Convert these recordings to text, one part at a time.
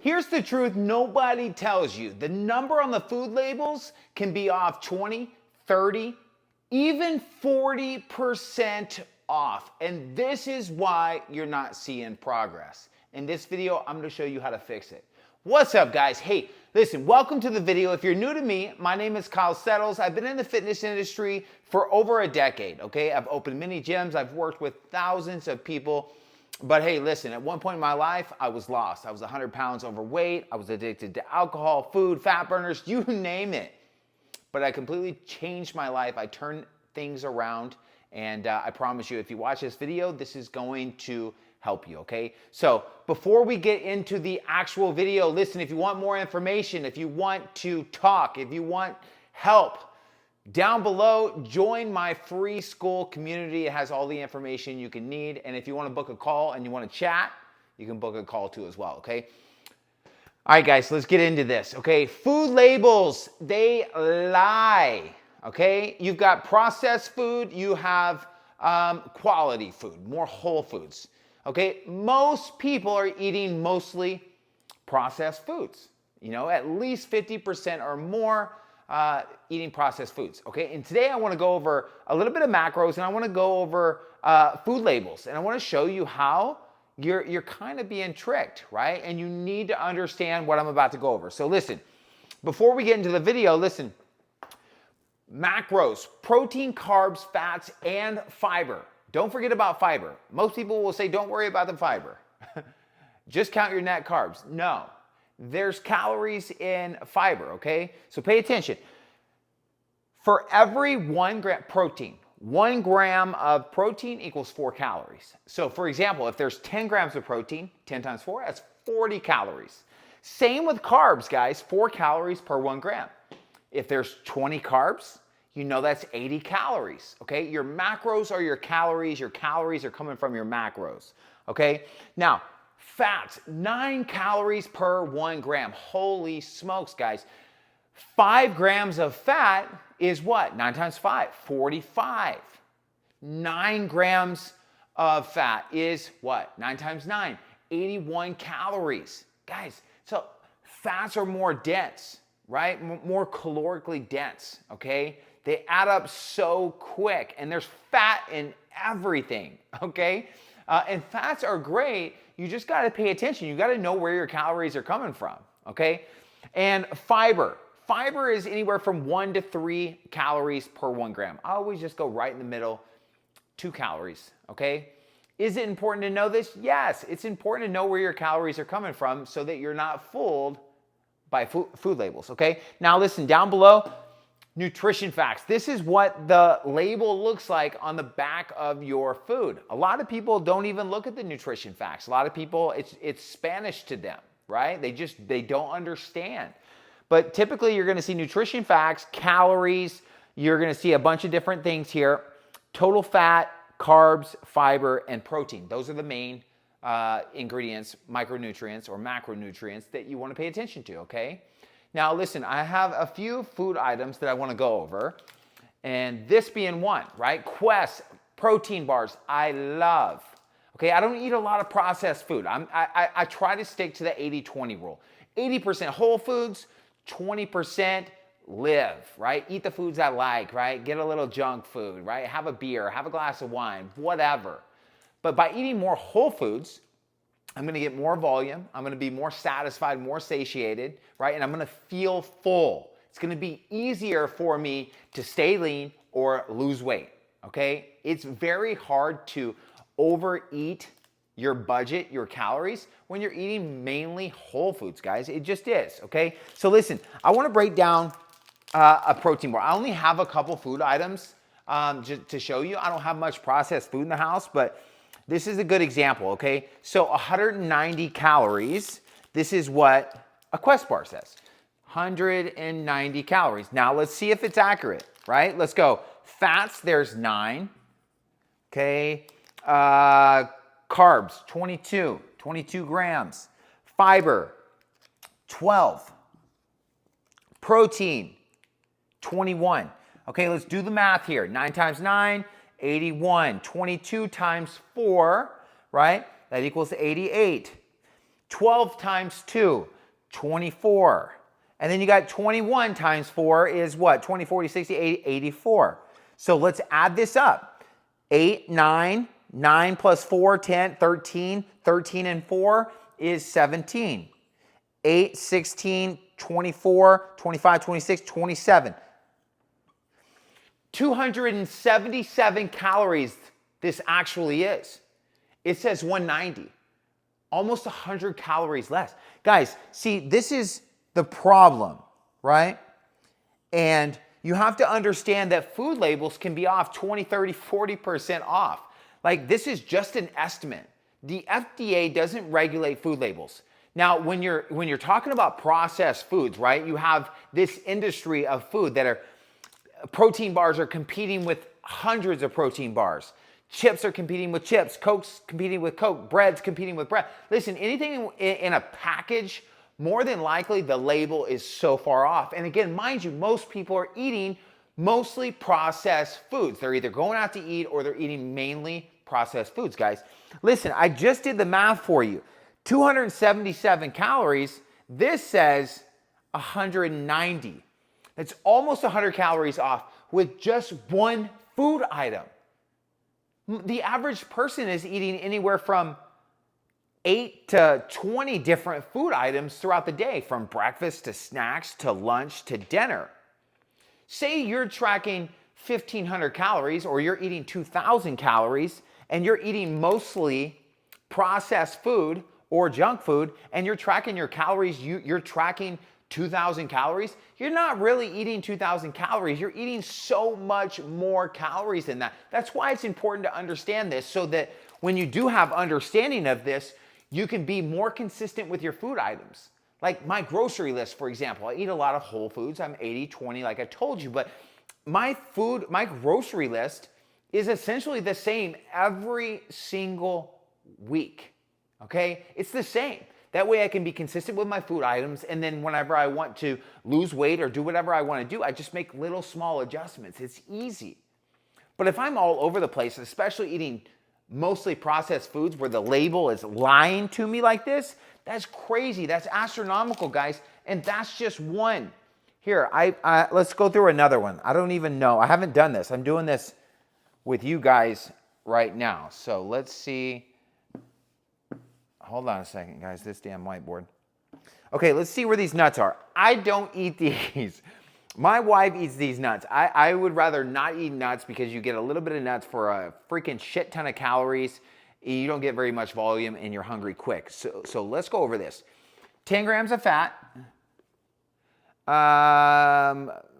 Here's the truth nobody tells you. The number on the food labels can be off 20, 30, even 40% off. And this is why you're not seeing progress. In this video, I'm gonna show you how to fix it. What's up, guys? Hey, listen, welcome to the video. If you're new to me, my name is Kyle Settles. I've been in the fitness industry for over a decade, okay? I've opened many gyms. I've worked with thousands of people. But hey, listen, at one point in my life, I was lost. I was 100 pounds overweight. I was addicted to alcohol, food, fat burners, you name it. But I completely changed my life. I turned things around. And I promise you, if you watch this video, this is going to help you, okay? So before we get into the actual video, listen, if you want more information, if you want to talk, if you want help, down below, join my free school community. It has all the information you can need. And if you want to book a call and you want to chat, you can book a call too as well, okay? All right, guys, let's get into this, okay? Food labels, they lie, okay? You've got processed food, you have quality food, more whole foods, okay? Most people are eating mostly processed foods, you know, at least 50% or more eating processed foods, okay? And today I want to go over a little bit of macros and I want to go over food labels and I want to show you how you're kind of being tricked, right? And you need to understand what I'm about to go over. So listen, before we get into the video, listen, macros, protein, carbs, fats, and fiber. Don't forget about fiber. Most people will say, don't worry about the fiber. Just count your net carbs. No, there's calories in fiber, okay? So pay attention. For every 1 gram protein, 1 gram of protein equals 4 calories. So for example, if there's 10 grams of protein, 10 times 4, that's 40 calories. Same with carbs, guys, 4 calories per 1 gram. If there's 20 carbs, you know that's 80 calories, okay? Your macros are your calories are coming from your macros, okay? Now, fats, 9 calories per 1 gram. Holy smokes, guys. 5 grams of fat is what? 9 times 5, 45. 9 grams of fat is what? 9 times 9, 81 calories. Guys, so fats are more dense, right? More calorically dense, okay? They add up so quick, and there's fat in everything, okay? And fats are great. You just got to pay attention. You got to know where your calories are coming from, okay? And fiber. Fiber is anywhere from 1 to 3 calories per 1 gram. I always just go right in the middle, 2 calories, okay? Is it important to know this? Yes, it's important to know where your calories are coming from so that you're not fooled by food labels, okay? Now listen, down below, nutrition facts. This is what the label looks like on the back of your food. A lot of people don't even look at the nutrition facts. A lot of people, it's Spanish to them, right? They don't understand. But typically you're gonna see nutrition facts, calories, you're gonna see a bunch of different things here. Total fat, carbs, fiber, and protein. Those are the main ingredients, micronutrients or macronutrients that you wanna pay attention to, okay? Now listen, I have a few food items that I want to go over, and this being one, right? Quest protein bars, I love. Okay, I don't eat a lot of processed food. I try to stick to the 80-20 rule. 80% whole foods, 20% live, right? Eat the foods I like, right? Get a little junk food, right? Have a beer, have a glass of wine, whatever. But by eating more whole foods, I'm gonna get more volume, I'm gonna be more satisfied, more satiated, right? And I'm gonna feel full. It's gonna be easier for me to stay lean or lose weight, okay? It's very hard to overeat your budget, your calories, when you're eating mainly whole foods, guys. It just is, okay? So listen, I wanna break down a protein bar. I only have a couple food items just to show you. I don't have much processed food in the house, but this is a good example, okay? So 190 calories, this is what a Quest bar says. 190 calories. Now let's see if it's accurate, right? Let's go. Fats, there's 9, okay? Carbs, 22 grams. Fiber, 12. Protein, 21. Okay, let's do the math here. 9 times 9, 81. 22 times 4, right? That equals 88. 12 times 2, 24. And then you got 21 times 4 is what? 20, 40, 60, 80, 84. So let's add this up. 8, 9, 9 plus 4, 10, 13. 13 and 4 is 17. 8, 16, 24, 25, 26, 27. 277 calories this actually is. It says 190. Almost 100 calories less. Guys, see, this is the problem, right? And you have to understand that food labels can be off 20, 30, 40% off. Like, this is just an estimate. The FDA doesn't regulate food labels. Now, when you're talking about processed foods, right? You have this industry of food that are protein bars are competing with hundreds of protein bars. Chips are competing with chips. Coke's competing with Coke. Bread's competing with bread. Listen, anything in a package, more than likely the label is so far off. And again, mind you, most people are eating mostly processed foods. They're either going out to eat or they're eating mainly processed foods, guys. Listen, I just did the math for you. 277 calories. This says 190. That's almost 100 calories off with just one food item. The average person is eating anywhere from 8 to 20 different food items throughout the day, from breakfast to snacks to lunch to dinner. Say you're tracking 1,500 calories or you're eating 2,000 calories and you're eating mostly processed food or junk food and you're tracking your calories, you're tracking 2,000 calories, you're not really eating 2,000 calories. You're eating so much more calories than that. That's why it's important to understand this, so that when you do have understanding of this, you can be more consistent with your food items. Like my grocery list, for example, I eat a lot of whole foods. I'm 80-20, like I told you, but my grocery list is essentially the same every single week, okay? It's the same. That way I can be consistent with my food items, and then whenever I want to lose weight or do whatever I want to do, I just make little small adjustments. It's easy. But if I'm all over the place, especially eating mostly processed foods where the label is lying to me like this, that's crazy. That's astronomical, guys. And that's just one. Here, let's go through another one. I don't even know. I haven't done this. I'm doing this with you guys right now. So let's see. Hold on a second, guys. This damn whiteboard. Okay, let's see where these nuts are. I don't eat these. My wife eats these nuts. I would rather not eat nuts because you get a little bit of nuts for a freaking shit ton of calories. You don't get very much volume and you're hungry quick. So let's go over this. 10 grams of fat.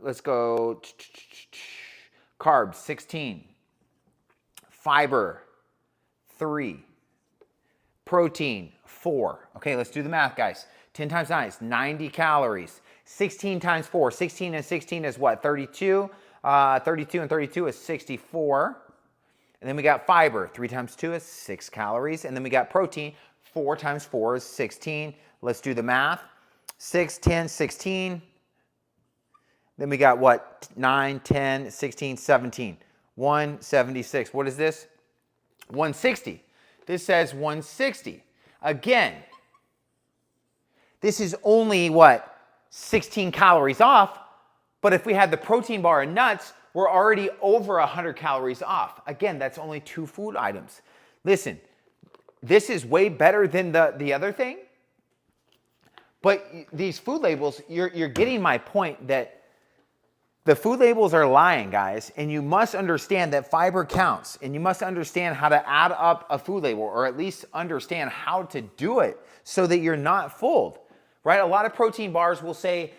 Let's go. Carbs, 16. Fiber, 3. Protein, 4. Okay, let's do the math, guys. 10 times 9 is 90 calories. 16 times 4. 16 and 16 is what? 32. 32 and 32 is 64. And then we got fiber. 3 times 2 is 6 calories. And then we got protein. 4 times 4 is 16. Let's do the math. 6, 10, 16. Then we got what? 9, 10, 16, 17. 176. What is this? 160. This says 160. Again, this is only what? 16 calories off. But if we had the protein bar and nuts, we're already over 100 calories off. Again, that's only 2 food items. Listen, this is way better than the other thing. But these food labels, you're getting my point that the food labels are lying, guys, and you must understand that fiber counts, and you must understand how to add up a food label, or at least understand how to do it so that you're not fooled, right? A lot of protein bars will say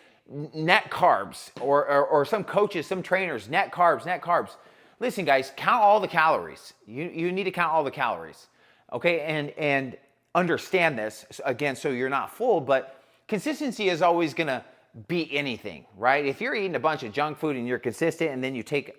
net carbs, or some coaches, some trainers, net carbs, net carbs. Listen, guys, count all the calories. You need to count all the calories, okay? And understand this, again, so you're not fooled, but consistency is always going to beat anything, right? If you're eating a bunch of junk food and you're consistent, and then you take,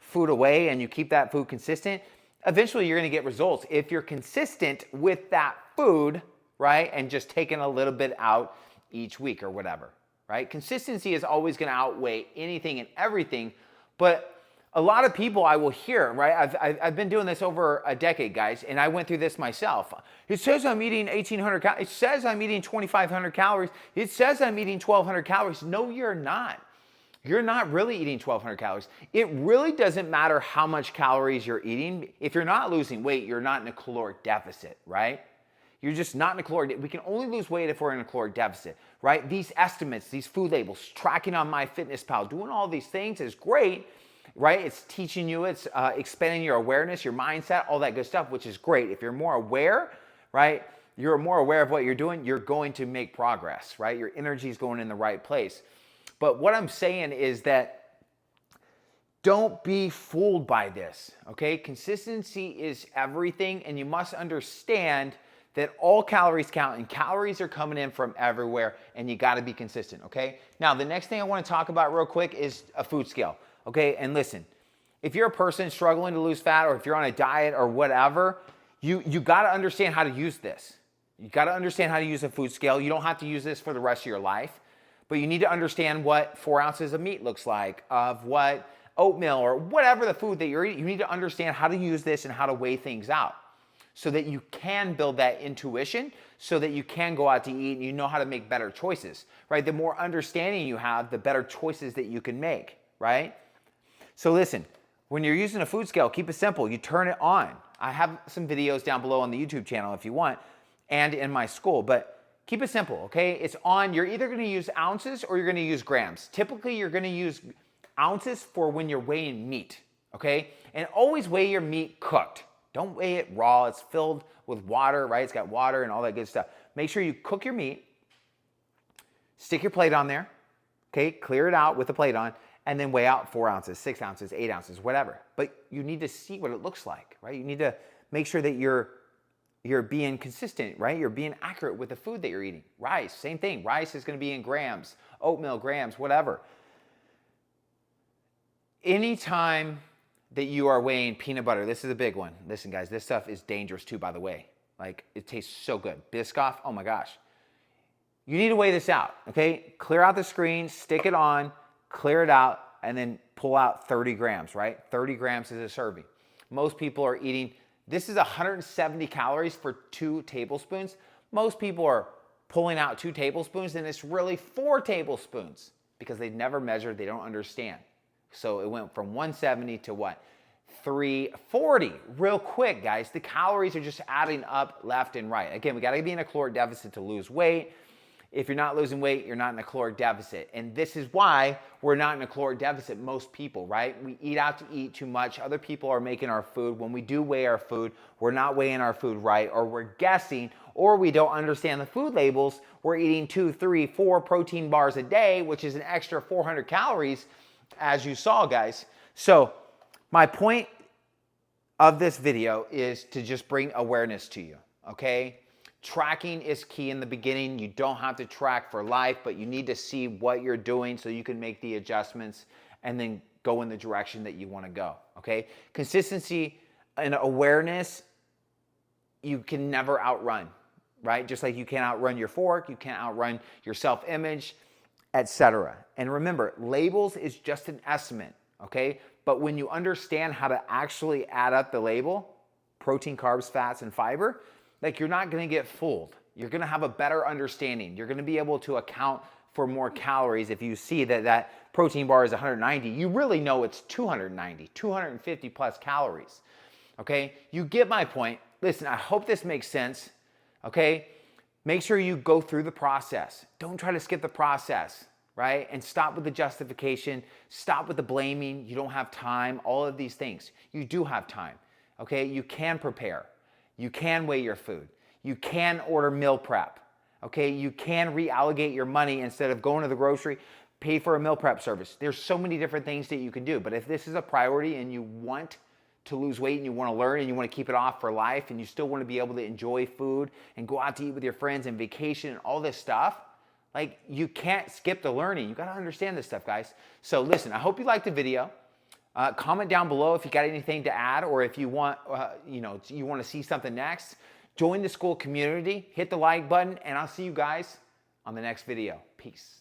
food away and you keep that food consistent, eventually you're going to get results. If you're consistent with that food, right, and just taking a little bit out each week or whatever, right? Consistency is always going to outweigh anything and everything, but A lot of people I will hear, right? I've been doing this over a decade, guys, and I went through this myself. It says I'm eating 1,800 calories. It says I'm eating 2,500 calories. It says I'm eating 1,200 calories. No, you're not. You're not really eating 1,200 calories. It really doesn't matter how much calories you're eating. If you're not losing weight, you're not in a caloric deficit, right? You're just not in a caloric. We can only lose weight if we're in a caloric deficit, right? These estimates, these food labels, tracking on MyFitnessPal, doing all these things is great, right? It's teaching you, it's expanding your awareness, your mindset, all that good stuff, which is great. If you're more aware, right? You're more aware of what you're doing, you're going to make progress, right? Your energy is going in the right place. But what I'm saying is that don't be fooled by this, okay? Consistency is everything, and you must understand that all calories count, and calories are coming in from everywhere, and you gotta be consistent, okay? Now, the next thing I wanna talk about real quick is a food scale, okay? And listen, if you're a person struggling to lose fat, or if you're on a diet or whatever, you gotta understand how to use this. You gotta understand how to use a food scale. You don't have to use this for the rest of your life, but you need to understand what 4 ounces of meat looks like, of what oatmeal or whatever the food that you're eating. You need to understand how to use this and how to weigh things out, so that you can build that intuition, so that you can go out to eat and you know how to make better choices, right? The more understanding you have, the better choices that you can make, right? So listen, when you're using a food scale, keep it simple. You turn it on. I have some videos down below on the YouTube channel if you want, and in my school, but keep it simple, okay? It's on. You're either gonna use ounces or you're gonna use grams. Typically, you're gonna use ounces for when you're weighing meat, okay? And always weigh your meat cooked. Don't weigh it raw. It's filled with water, right? It's got water and all that good stuff. Make sure you cook your meat, stick your plate on there, okay? Clear it out with the plate on, and then weigh out 4 ounces, 6 ounces, 8 ounces, whatever. But you need to see what it looks like, right? You need to make sure that you're being consistent, right? You're being accurate with the food that you're eating. Rice, same thing. Rice is gonna be in grams, oatmeal, grams, whatever. Anytime that you are weighing peanut butter, this is a big one. Listen, guys, this stuff is dangerous too, by the way. Like, it tastes so good. Biscoff, oh my gosh. You need to weigh this out, okay? Clear out the screen, stick it on, clear it out, and then pull out 30 grams, right? 30 grams is a serving. Most people are eating, this is 170 calories for 2 tablespoons. Most people are pulling out 2 tablespoons, and it's really 4 tablespoons because they've never measured, they don't understand. So it went from 170 to what? 340. Real quick, guys. The calories are just adding up left and right. Again, we got to be in a caloric deficit to lose weight. If you're not losing weight, you're not in a caloric deficit. And this is why we're not in a caloric deficit, most people, right? We eat out to eat too much. Other people are making our food. When we do weigh our food, we're not weighing our food right, or we're guessing, or we don't understand the food labels. We're eating 2, 3, 4 protein bars a day, which is an extra 400 calories, as you saw, guys. So my point of this video is to just bring awareness to you, okay? Tracking is key in the beginning. You don't have to track for life, but you need to see what you're doing so you can make the adjustments and then go in the direction that you want to go, okay? Consistency and awareness, you can never outrun, right? Just like you can't outrun your fork, you can't outrun your self-image, etc. And remember, labels is just an estimate, okay? But when you understand how to actually add up the label, protein, carbs, fats, and fiber, like, you're not gonna get fooled. You're gonna have a better understanding. You're gonna be able to account for more calories. If you see that that protein bar is 190, you really know it's 290, 250 plus calories, okay? You get my point. Listen, I hope this makes sense, okay? Make sure you go through the process. Don't try to skip the process, right? And stop with the justification. Stop with the blaming. You don't have time. All of these things. You do have time, okay? You can prepare. You can weigh your food. You can order meal prep, okay? You can reallocate your money instead of going to the grocery, pay for a meal prep service. There's so many different things that you can do. But if this is a priority and you want to lose weight and you want to learn and you want to keep it off for life and you still want to be able to enjoy food and go out to eat with your friends and vacation and all this stuff, like, you can't skip the learning. You got to understand this stuff, guys. So listen, I hope you liked the video. Comment down below if you got anything to add, or if you want, you want to see something next. Join the school community, hit the like button, and I'll see you guys on the next video. Peace.